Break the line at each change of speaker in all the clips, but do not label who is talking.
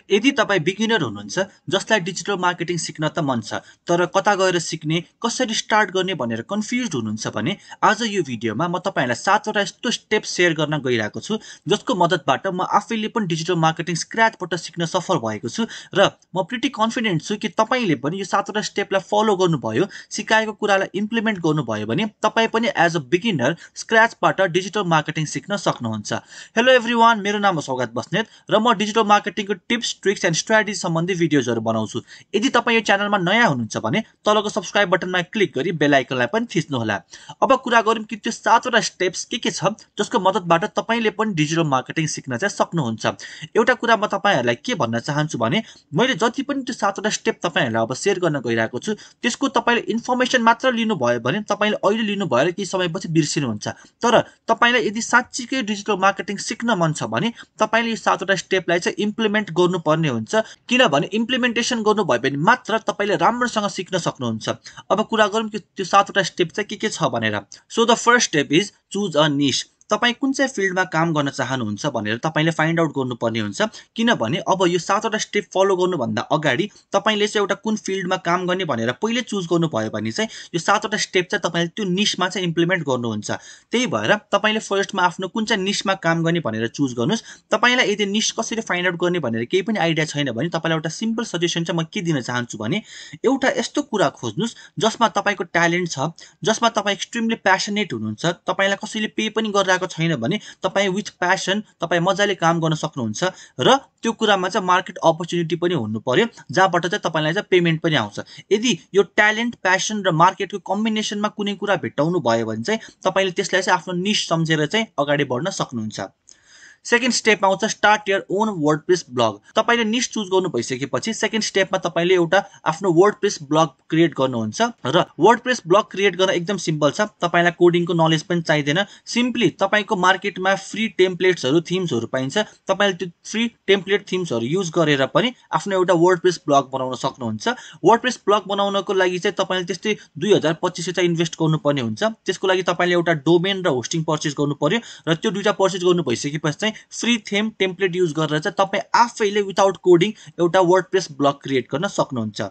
यदि तपाईँ बिगिनर हुनुहुन्छ जसलाई डिजिटल मार्केटिङ सिक्न त मन छ तर कता गएर सिक्ने कसरी स्टार्ट गर्ने भनेर कन्फ्युज हुनुहुन्छ भने आज यो भिडियोमा म तपाईँलाई 7वटा यस्तो स्टेप सेयर गर्न गइरहेको छु जसको मद्दतबाट म आफैले पनि डिजिटल मार्केटिङ स्क्रैचबाट सिक्न सफल भएको छु र म प्रिटी कन्फिडेन्ट छु कि तपाईँले पनि यो 7वटा स्टेपलाई फलो गर्नुभयो सिकाएको कुरालाई इम्प्लिमेन्ट गर्नुभयो भने तपाईँ पनि एज अ बिगिनर स्क्रैचबाट डिजिटल मार्केटिङ सिक्न सक्नुहुन्छ। हेलो एभ्रीवान, मेरो नाम हो सौगात बस्नेत र म डिजिटल मार्केटिङको टिप्स ट्रिक्स एन्ड स्ट्राटेजी सम्बन्धी भिडियोजहरू बनाउँछु। यदि तपाईँ यो च्यानलमा नयाँ हुनुहुन्छ भने तलको सब्स्क्राइब बटनमा क्लिक गरी बेल आइकनलाई पनि थिच्नुहोला। अब कुरा गरौँ कि त्यो 7वटा स्टेप्स के छ जसको मद्दतबाट तपाईँले पनि डिजिटल मार्केटिङ सिक्न चाहिँ सक्नुहुन्छ। एउटा कुरा म तपाईँहरूलाई के भन्न चाहन्छु भने मैले जति पनि त्यो 7वटा स्टेप तपाईँहरूलाई अब सेयर गर्न गइरहेको छु त्यसको तपाईँले इन्फर्मेसन मात्र लिनुभयो भने तपाईँले अहिले लिनुभयो र केही समयपछि बिर्सिनुहुन्छ। तर तपाईँलाई यदि साँच्चीकै डिजिटल मार्केटिङ सिक्न मन छ भने तपाईँले यो 7वटा स्टेपलाई चाहिँ इम्प्लिमेन्ट गर्नुपर्ने हुन्छ, किनभने इम्प्लिमेन्टेसन गर्नुभयो भने मात्र तपाईँले राम्रोसँग सिक्न सक्नुहुन्छ। अब कुरा गरौँ कि त्यो 7वटा स्टेप चाहिँ के छ भनेर। So the first step is choose a निश। तपाईँ कुन चाहिँ फिल्डमा काम गर्न चाहनुहुन्छ भनेर तपाईँले फाइन्ड आउट गर्नुपर्ने हुन्छ, किनभने अब यो 7वटा स्टेप फलो गर्नुभन्दा अगाडि तपाईँले चाहिँ एउटा कुन फिल्डमा काम गर्ने भनेर पहिले चुज गर्नुभयो भने चाहिँ यो 7वटा स्टेप चाहिँ तपाईँले त्यो निशमा चाहिँ इम्प्लिमेन्ट गर्नुहुन्छ। त्यही भएर तपाईँले फर्स्टमा आफ्नो कुन चाहिँ निशमा काम गर्ने भनेर चुज गर्नुहोस्। तपाईँलाई यदि निश कसरी फाइन्ड आउट गर्ने भनेर केही पनि आइडिया छैन भने तपाईँलाई एउटा सिम्पल सजेसन चाहिँ म के दिन चाहन्छु भने एउटा यस्तो कुरा खोज्नुहोस् जसमा तपाईँको ट्यालेन्ट छ, जसमा तपाईँ एक्सट्रिमली प्यासनेट हुनुहुन्छ, तपाईँलाई कसैले पे पनि गरिरहेको छैन भने तपाईँ विथ प्यासन तपाईँ मजाले काम गर्न सक्नुहुन्छ र त्यो कुरामा चाहिँ मार्केट अपर्च्युनिटी पनि हुनु पर्यो जहाँबाट चाहिँ तपाईँलाई चाहिँ पेमेन्ट पनि आउँछ। यदि यो ट्यालेन्ट, प्यासन र मार्केटको कम्बिनेसनमा कुनै कुरा भेट्टाउनु भयो भने चाहिँ तपाईँले त्यसलाई चाहिँ आफ्नो निश सम्झेर चाहिँ अगाडि बढ्न सक्नुहुन्छ। सेकेन्ड स्टेप आउँछ start your own WordPress blog. तपाईँले निश चुज गर्नु भइसकेपछि सेकेन्ड स्टेपमा तपाईँले एउटा आफ्नो वर्डप्रेस ब्लग क्रिएट गर्नुहुन्छ र वर्डप्रेस ब्लग क्रिएट गर्न एकदम सिम्पल छ। तपाईँलाई कोडिङको नलेज पनि चाहिँदैन। सिम्पली तपाईँको मार्केटमा फ्री टेम्प्लेट्सहरू, थिम्सहरू पाइन्छ। तपाईँले त्यो फ्री टेम्प्लेट थिम्सहरू युज गरेर पनि आफ्नो एउटा वर्डप्रेस ब्लग बनाउन सक्नुहुन्छ। वर्डप्रेस ब्लग बनाउनको लागि चाहिँ तपाईँले त्यस्तै 2250 चाहिँ इन्भेस्ट गर्नुपर्ने हुन्छ। त्यसको लागि तपाईँले एउटा डोमेन र होस्टिङ पर्चेस गर्नु पर्यो र त्यो दुईटा पर्चेस गर्नु भइसकेपछि चाहिँ फ्री थीम टेम्प्लेट युज गरेर चाहिँ तपाईँ आफैले विदाउट कोडिङ एउटा वर्डप्रेस ब्लग क्रिएट गर्न सक्नुहुन्छ।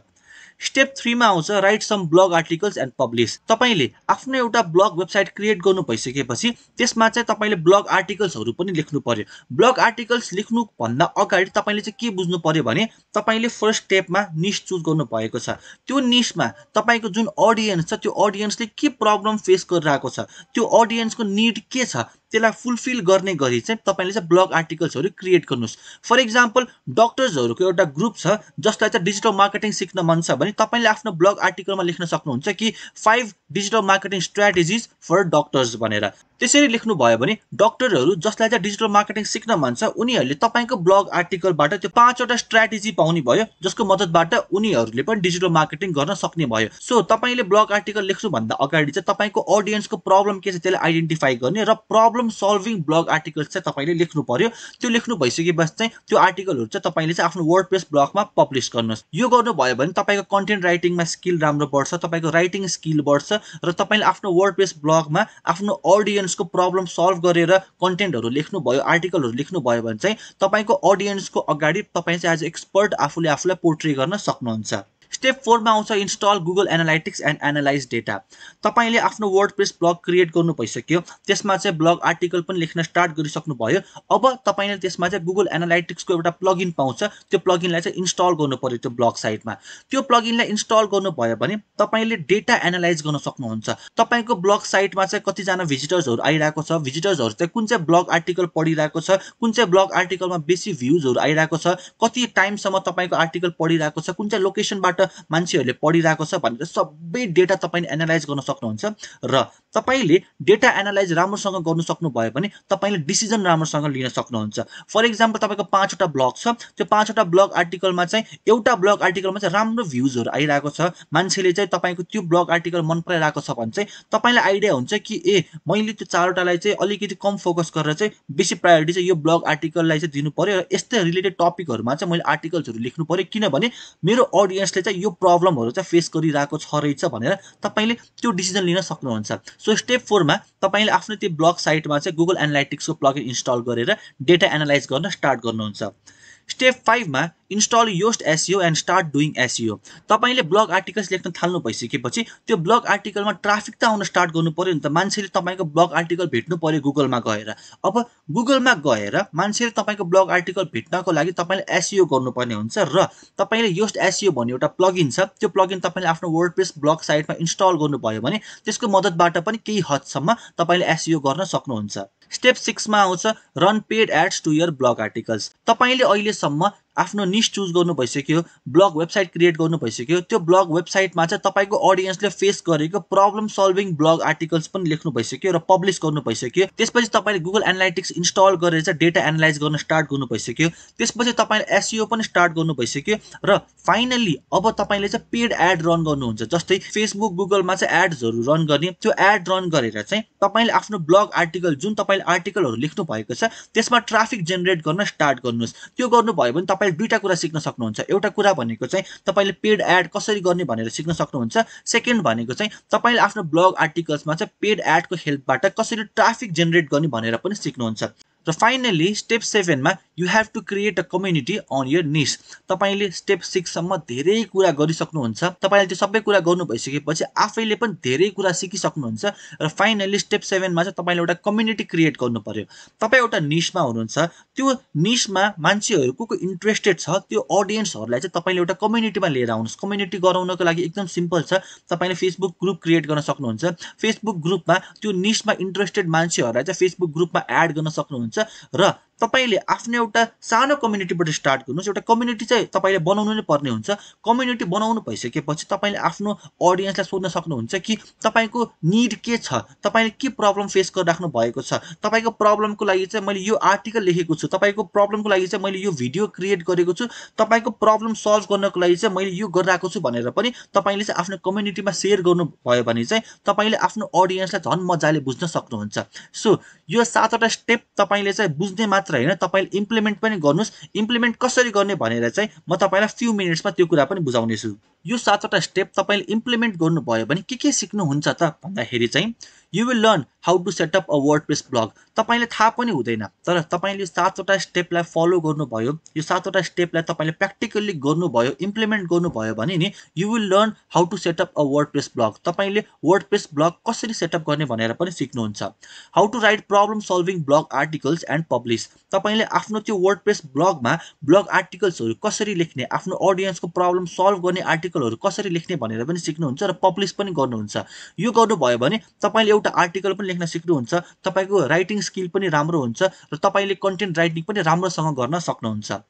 स्टेप 3 मा आउँछ write some blog articles and publish. तपाईँले आफ्नो एउटा ब्लग वेबसाइट क्रिएट गर्नु भइसकेपछि त्यसमा चाहिँ तपाईँले ब्लग आर्टिकल्सहरू पनि लेख्नु पर्यो। ब्लग आर्टिकल्स लेख्नु भन्दा अगाडि तपाईँले चाहिँ के बुझ्नु पर्यो भने तपाईँले फर्स्ट स्टेपमा निश चुज गर्नु भएको छ। त्यो निशमा तपाईँको जुन अडियन्स छ त्यो अडियन्सले के प्रब्लम फेस गरिरहेको छ, त्यो अडियन्सको निड के छ त्यसलाई फुलफिल गर्ने गरी चाहिँ तपाईँले चाहिँ ब्लग आर्टिकल्सहरू क्रिएट गर्नुहोस्। फर इक्जाम्पल डक्टर्सहरूको एउटा ग्रुप छ जसलाई चाहिँ डिजिटल मार्केटिङ सिक्न मन छ भने तपाईँले आफ्नो ब्लग आर्टिकलमा लेख्न सक्नुहुन्छ कि 5 digital marketing strategies for doctors भनेर। त्यसरी लेख्नुभयो भने डक्टरहरू जसलाई चाहिँ डिजिटल मार्केटिङ सिक्न मन छ उनीहरूले तपाईँको ब्लग आर्टिकलबाट त्यो 5वटा स्ट्राटेजी पाउने भयो जसको मद्दतबाट उनीहरूले पनि डिजिटल मार्केटिङ गर्न सक्ने भयो। सो तपाईँले ब्लग आर्टिकल लेख्नुभन्दा अगाडि चाहिँ तपाईँको अडियन्सको प्रब्लम के छ त्यसलाई आइडेन्टिफाई गर्ने र प्रब्लम सल्भिङ ब्लग आर्टिकल्स चाहिँ तपाईँले लेख्नु पर्यो। त्यो लेख्नु भइसकेपछि चाहिँ त्यो आर्टिकलहरू चाहिँ तपाईँले चाहिँ आफ्नो वर्डप्रेस ब्लगमा पब्लिस गर्नुहोस्। यो गर्नुभयो भने तपाईँको कन्टेन्ट राइटिङमा स्किल राम्रो बढ्छ, तपाईँको राइटिङ स्किल बढ्छ र तपाईँले आफ्नो वर्डप्रेस ब्लगमा आफ्नो अडियन्सको प्रब्लम सल्भ गरेर कन्टेन्टहरू लेख्नुभयो, आर्टिकलहरू लेख्नुभयो भने चाहिँ तपाईँको अडियन्सको अगाडि तपाईँ चाहिँ एज एक्सपर्ट आफूलाई पोर्ट्रे गर्न सक्नुहुन्छ। स्टेप 4 मा आउँछ install Google analytics and analyse data. तपाईँले आफ्नो वर्डप्रेस ब्लग क्रिएट गर्नु भइसक्यो, त्यसमा चाहिँ ब्लग आर्टिकल पनि लेख्न स्टार्ट गरिसक्नु भयो। अब तपाईँले त्यसमा चाहिँ गुगल एनालाइटिक्सको एउटा प्लगइन पाउँछ, त्यो प्लगइनलाई चाहिँ इन्स्टल गर्नु पर्यो त्यो ब्लग साइटमा। त्यो प्लगइनलाई इन्स्टल गर्नुभयो भने तपाईँले डेटा एनालाइज गर्न सक्नुहुन्छ। तपाईँको ब्लग साइटमा चाहिँ कतिजना भिजिटर्सहरू आइरहेको छ, भिजिटर्सहरू चाहिँ कुन चाहिँ ब्लग आर्टिकल पढिरहेको छ, कुन चाहिँ ब्लग आर्टिकलमा बेसी भ्युजहरू आइरहेको छ, कति टाइमसम्म तपाईँको आर्टिकल पढिरहेको छ, कुन चाहिँ लोकेसनबाट मान्छेहरूले पढिरहेको छ भनेर सबै डेटा तपाईँले एनालाइज गर्न सक्नुहुन्छ। र तपाईँले डेटा एनालाइज राम्रोसँग गर्नु सक्नुभयो भने तपाईँले डिसिजन राम्रोसँग लिन सक्नुहुन्छ। फर इक्जाम्पल तपाईँको 5वटा ब्लग छ, त्यो 5वटा ब्लग आर्टिकलमा चाहिँ एउटा ब्लग आर्टिकलमा चाहिँ राम्रो भ्युजहरू आइरहेको छ, मान्छेले चाहिँ तपाईँको त्यो ब्लग आर्टिकल मन पराइरहेको छ भने चाहिँ तपाईँलाई आइडिया हुन्छ कि मैले त्यो 4वटालाई चाहिँ अलिकति कम फोकस गरेर चाहिँ बेसी प्रायोरिटी चाहिँ यो ब्लग आर्टिकललाई चाहिँ दिनु पर्यो र यस्तै रिलेटेड टपिकहरूमा चाहिँ मैले आर्टिकल्सहरू लेख्नु पर्यो, किनभने मेरो अडियन्सले चाहिँ यो प्रब्लमहरू चाहिँ फेस गरिरहेको छ रहेछ भनेर तपाईँले त्यो डिसिजन लिन सक्नुहुन्छ। सो स्टेप 4 मा तपाईँले आफ्नो त्यो ब्लग साइटमा चाहिँ गुगल एनालाइटिक्सको प्लगइन इन्स्टल गरेर डेटा एनालाइज गर्न स्टार्ट गर्नुहुन्छ। स्टेप 5 मा install Yoast SEO and start doing SEO. तपाईले ब्लग आर्टिकल्स लेख्न थाल्नु भइसकेपछि त्यो ब्लग आर्टिकलमा ट्राफिक त आउन स्टार्ट गर्नु पर्यो नि त। मान्छेले तपाईको ब्लग आर्टिकल भेट्नु पर्यो गुगलमा गएर। अब गुगलमा गएर मान्छेले तपाईको ब्लग आर्टिकल भेट्नको लागि तपाईले एसईओ गर्नुपर्ने हुन्छ र तपाईले योस्ट एसईओ भन्ने एउटा प्लगइन छ, त्यो प्लगइन तपाईले आफ्नो वर्डप्रेस ब्लग साइटमा इन्स्टल गर्नुभयो भने त्यसको मद्दतबाट पनि केही हदसम्म तपाईले एसईओ गर्न सक्नुहुन्छ। स्टेप 6 मा आउँछ run paid ads to your blog articles. तपाईले अहिलेसम्म आफ्नो निश चुज गर्नु भइसक्यो, ब्लग वेबसाइट क्रिएट गर्नु भइसक्यो, त्यो ब्लग वेबसाइटमा चाहिँ तपाईको ऑडियन्सले फेस गरेको प्रब्लम सल्भिङ ब्लग आर्टिकल्स पनि लेख्नु भइसक्यो र पब्लिश गर्नु भइसक्यो। त्यसपछि तपाईले गुगल एनालाइटिक्स इन्स्टल गरेर चाहिँ डेटा एनालाइज गर्न स्टार्ट गर्नु भइसक्यो। त्यसपछि तपाईले एसईओ पनि स्टार्ट गर्नु भइसक्यो र फाइनली अब तपाईले चाहिँ पेड एड रन गर्नुहुन्छ। जस्तै फेसबुक गुगलमा चाहिँ एड्सहरु रन गर्ने, त्यो एड रन गरेर चाहिँ तपाईले आफ्नो ब्लग आर्टिकल जुन तपाईले आर्टिकलहरु लेख्नु भएको छ त्यसमा ट्राफिक जेनेरेट गर्न स्टार्ट गर्नुस्। त्यो गर्नुभयो भने तपाईले दुईटा कुरा सिक्न सक्नुहुन्छ। एउटा कुरा भनेको चाहिँ तपाईले पेड एड कसरी गर्ने भनेर सिक्न सक्नुहुन्छ। सेकेन्ड भनेको चाहिँ तपाईले आफ्नो ब्लग आर्टिकल्समा चाहिँ पेड एडको हेल्पबाट कसरी ट्राफिक जेनेरेट गर्ने भनेर पनि सिक्नुहुन्छ। र फाइनली स्टेप 7 मा you have to create a community on your niche. तपाईले स्टेप 6 सम्म धेरै कुरा गरिसक्नुहुन्छ। तपाईले त्यो सबै कुरा गर्नु भइसकेपछि आफैले पनि धेरै कुरा सिकिसक्नुहुन्छ र फाइनली स्टेप 7 मा चाहिँ तपाईले एउटा कम्युनिटी क्रिएट गर्नु पर्यो। तपाई एउटा निशमा हुनुहुन्छ, त्यो निशमा मान्छेहरु को इन्ट्रेस्टेड छ त्यो ऑडियन्सहरुलाई चाहिँ तपाईले एउटा कम्युनिटीमा लिएर आउनुस्। कम्युनिटी गराउनको लागि एकदम सिम्पल छ। तपाईले फेसबुक ग्रुप क्रिएट गर्न सक्नुहुन्छ। फेसबुक ग्रुपमा त्यो निशमा इन्ट्रेस्टेड मान्छेहरुलाई चाहिँ फेसबुक ग्रुपमा एड गर्न सक्नुहुन्छ र तपाईले आफ्नो एउटा सानो कम्युनिटीबाट स्टार्ट गर्नुस्। एउटा कम्युनिटी चाहिँ तपाईले बनाउनु नै पर्ने हुन्छ। कम्युनिटी बनाउनु भइसकेपछि तपाईले आफ्नो ऑडियन्सलाई सोध्न सक्नुहुन्छ कि तपाईको नीड के छ, तपाईले के प्रब्लम फेस गरिराख्नु भएको छ, तपाईको प्रब्लमको लागि चाहिँ मैले यो आर्टिकल लेखेको छु, तपाईको प्रब्लमको लागि चाहिँ मैले यो भिडियो क्रिएट गरेको छु, तपाईको प्रब्लम सल्भ गर्नको लागि चाहिँ मैले यो गरिरहेको छु भनेर पनि तपाईले चाहिँ आफ्नो कम्युनिटीमा शेयर गर्नुभयो भने चाहिँ तपाईले आफ्नो ऑडियन्सलाई झन् मजाले बुझ्न सक्नुहुन्छ। सो यो 7 वटा स्टेप तपाईले चाहिँ बुझ्ने मात्र हैन, तपाईले इम्प्लिमेन्ट पनि गर्नुस्। इम्प्लिमेन्ट कसरी गर्ने भनेर चाहिँ म तपाईलाई फ्यु मिनेट्समा त्यो कुरा पनि बुझाउने छु। यो 7 वटा स्टेप तपाईले इम्प्लिमेन्ट गर्नुभयो भने के सिक्नुहुन्छ त भन्दाखेरि चाहिँ you will learn how to set up a WordPress blog. तपाईले थाहा पनि हुँदैन तर तपाईले 7 वटा स्टेपलाई फलो गर्नुभयो, यो 7 वटा स्टेपलाई तपाईले प्र्याक्टिकली गर्नुभयो, इम्प्लिमेन्ट गर्नुभयो भने नि you will learn how to set up a WordPress blog. तपाईले वर्डप्रेस ब्लग कसरी सेटअप गर्ने भनेर पनि सिक्नुहुन्छ। How to write problem solving blog articles and publish. तपाईले आफ्नो त्यो वर्डप्रेस ब्लगमा ब्लग आर्टिकल्सहरु कसरी लेख्ने, आफ्नो ऑडियन्सको प्रब्लम सल्भ गर्ने आर्टिकलहरु कसरी लेख्ने भनेर पनि सिक्नुहुन्छ र पब्लिश पनि गर्नुहुन्छ। यो गर्नुभयो भने तपाईले एउटा आर्टिकल पनि लेख्न सिक्नुहुन्छ, तपाईको राइटिङ स्किल पनि राम्रो हुन्छ र तपाईले कन्टेन्ट राइटिङ पनि राम्रोसँग गर्न सक्नुहुन्छ।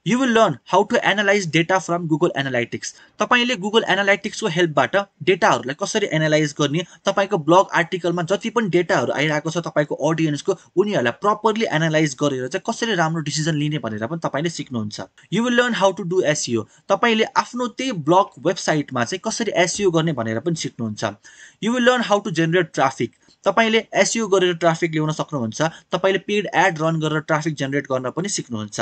You will learn how to analyze data from Google Analytics. तपाईले Google Analytics को हेल्पबाट डेटाहरुलाई कसरी एनालाइज गर्ने, तपाईको ब्लग आर्टिकलमा जति पनि डेटाहरु आइराको छ तपाईको ऑडियन्सको उनीहरुलाई प्रपरली एनालाइज गरेर चाहिँ कसरी राम्रो डिसिजन लिने भनेर पनि तपाईले सिक्नुहुन्छ। You will learn how to do SEO. तपाईले आफ्नो त्यही ब्लग वेबसाइटमा चाहिँ कसरी SEO गर्ने भनेर पनि सिक्नुहुन्छ। You will learn how to generate traffic. तपाईले एसईओ गरेर ट्राफिक ल्याउन सक्नुहुन्छ। तपाईले पेड एड रन गरेर ट्राफिक जेनेरेट गर्न पनि सिक्नुहुन्छ।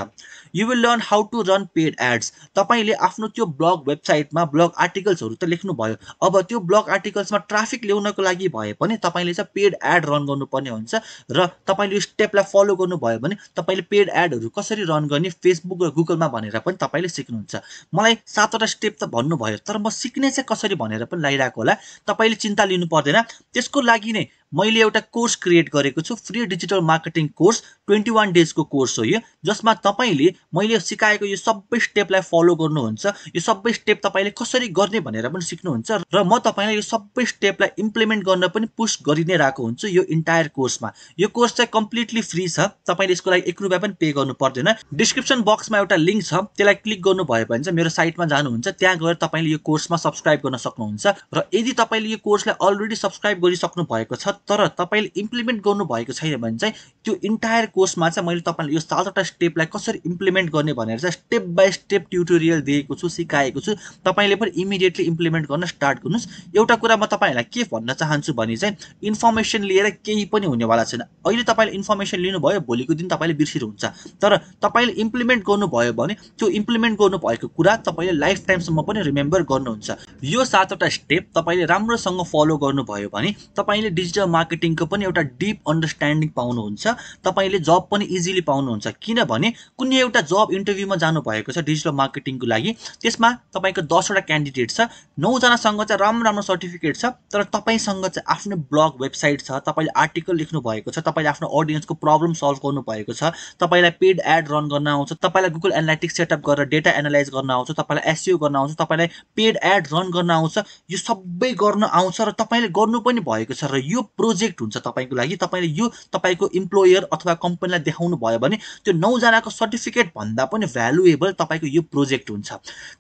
You will learn how to run paid ads. तपाईले आफ्नो त्यो ब्लग वेबसाइटमा ब्लग आर्टिकल्सहरु त लेख्नु भयो, अब त्यो ब्लग आर्टिकल्समा ट्राफिक ल्याउनको लागि भए पनि तपाईले चाहिँ पेड एड रन गर्नुपर्ने हुन्छ र तपाईले यो स्टेपलाई फलो गर्नुभयो भने तपाईले पेड एडहरु कसरी रन गर्ने फेसबुक र गुगलमा भनेर पनि तपाईले सिक्नुहुन्छ। मलाई 7 वटा स्टेप त भन्नुभयो तर म सिक्ने चाहिँ कसरी भनेर पनि लागिराको होला। तपाईले चिन्ता लिनु पर्दैन, त्यसको लागि नै मैले एउटा कोर्स क्रिएट गरेको छु, free digital marketing course 21 days को कोर्स हो यो, जसमा तपाईले मैले सिकाएको यो सबै स्टेपलाई फलो गर्नुहुन्छ। यो सबै स्टेप तपाईले कसरी गर्ने भनेर पनि सिक्नुहुन्छ र म तपाईलाई यो सबै स्टेपलाई इम्प्लिमेन्ट गर्न पनि पुश गरि नै राखेको हुन्छु यो इन्टायर कोर्समा। यो कोर्स चाहिँ कम्प्लिटली फ्री छ, तपाईले यसको लागि 1 रुपैयाँ पनि पे गर्नु पर्दैन। डिस्क्रिप्सन बक्समा एउटा लिंक छ, त्यसलाई क्लिक गर्नुभयो भने चाहिँ मेरो साइटमा जानुहुन्छ, त्यहाँ गएर तपाईले यो कोर्समा सब्स्क्राइब गर्न सक्नुहुन्छ। र यदि तपाईले यो कोर्सलाई अलरेडी सब्स्क्राइब गरिसक्नु भएको छ तर तपाईले इम्प्लिमेन्ट गर्नु भएको छैन भने चाहिँ त्यो इन्टायर कोर्समा चाहिँ मैले तपाईलाई यो 7 वटा स्टेपलाई कसरी इम्प्लिमेन्ट गर्ने भनेर चाहिँ स्टेप बाइ स्टेप ट्युटोरियल दिएको छु, सिकाएको छु। तपाईले पनि इमिडिएटली इम्प्लिमेन्ट गर्न स्टार्ट गर्नुस्। एउटा कुरा म तपाईहरुलाई के भन्न चाहन्छु भने चाहिँ इन्फर्मेसन लिएर केही पनि हुनेवाला छैन। अहिले तपाईले इन्फर्मेसन लिनुभयो, भोलिको दिन तपाईले बिर्सिनुहुन्छ, तर तपाईले इम्प्लिमेन्ट गर्नुभयो भने त्यो इम्प्लिमेन्ट गर्नुभएको कुरा तपाईले लाइफ टाइमसम्म पनि रिमेम्बर गर्नुहुन्छ। यो 7 वटा स्टेप तपाईले राम्रोसँग फलो गर्नुभयो भने तपाईले डिजिटल मार्केटिङको पनि एउटा डिप अन्डरस्ट्यान्डिङ पाउनुहुन्छ। तपाईले जब पनि इजिली पाउनुहुन्छ, किनभने कुनै एउटा जब इन्टरभ्यूमा जानु भएको छ डिजिटल मार्केटिङको लागि, त्यसमा तपाईको 10 वटा क्यान्डिडेट छ, 9 जनासँग चाहिँ राम्रो राम्रो सर्टिफिकेट छ, तर तपाईसँग चाहिँ आफ्नो ब्लग वेबसाइट छ, तपाईले आर्टिकल लेख्नु भएको छ, तपाईले आफ्नो ऑडियन्सको प्रब्लम सल्भ गर्नु भएको छ, तपाईलाई पेड एड रन गर्न आउँछ, तपाईलाई गुगल एनालिटिक्स सेटअप गरेर डेटा एनालाइज गर्न आउँछ, तपाईलाई एसईओ गर्न आउँछ, तपाईलाई पेड एड रन गर्न आउँछ, यो सबै गर्न आउँछ र तपाईले गर्नु पनि भएको छ र यो प्रोजेक्ट हुन्छ तपाईको लागि। तपाईले यो तपाईको इम्प्लोयर अथवा कम्पनीलाई देखाउनु भयो भने त्यो 9 जनाको सर्टिफिकेट भन्दा पनि भ्यालुएबल तपाईको यो प्रोजेक्ट हुन्छ।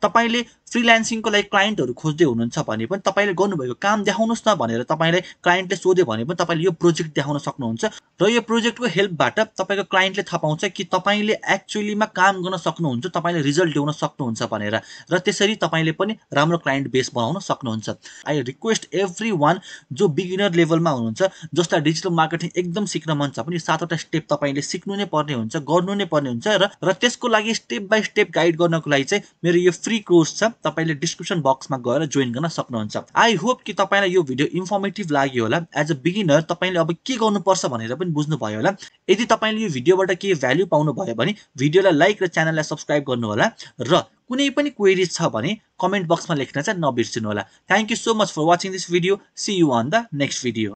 तपाईले फ्रीलान्सिङको लागि क्लाइन्टहरु खोज्दै हुनुहुन्छ भने पनि तपाईले गर्नुभएको काम देखाउनुस् न भनेर तपाईले क्लाइन्टले सोध्यो भने पनि तपाईले यो प्रोजेक्ट देखाउन सक्नुहुन्छ र यो प्रोजेक्टको हेल्पबाट तपाईको क्लाइन्टले थाहा पाउँछ कि तपाईले एक्चुअलीमा काम गर्न सक्नुहुन्छ, तपाईले रिजल्ट ल्याउन सक्नुहुन्छ भनेर, र त्यसरी तपाईले पनि राम्रो क्लाइन्ट बेस बनाउन सक्नुहुन्छ। आई रिक्वेस्ट एभ्रीवन जो बिगिनर लेभलमा हुनुहुन्छ, जसलाई डिजिटल मार्केटिङ एकदम सिक्न मन छ पनि, 7 वटा स्टेप तपाईले सिक्नु नै पर्ने हुन्छ, गर्नु नै पर्ने हुन्छ र त्यसको लागि स्टेप बाइ स्टेप गाइड गर्नको लागि चाहिँ मेरो यो फ्री कोर्स छ, तपाईले डिस्क्रिप्सन बक्समा गएर जोइन गर्न सक्नुहुन्छ। आई होप कि तपाईलाई यो भिडियो इन्फर्मेटिभ लाग्यो होला। एज अ बिगिनर तपाईले अब के गर्नुपर्छ भनेर पनि बुझ्नु भयो होला। यदि तपाईले यो भिडियोबाट केही भ्यालु पाउनु भयो भने भिडियोलाई लाइक र च्यानललाई सब्स्क्राइब गर्नु होला र कुनै पनि क्वेरीज छ भने कमेन्ट बक्समा लेख्न चाहिँ नबिर्सिनु होला। Thank you so much for watching this video. See you on the next video.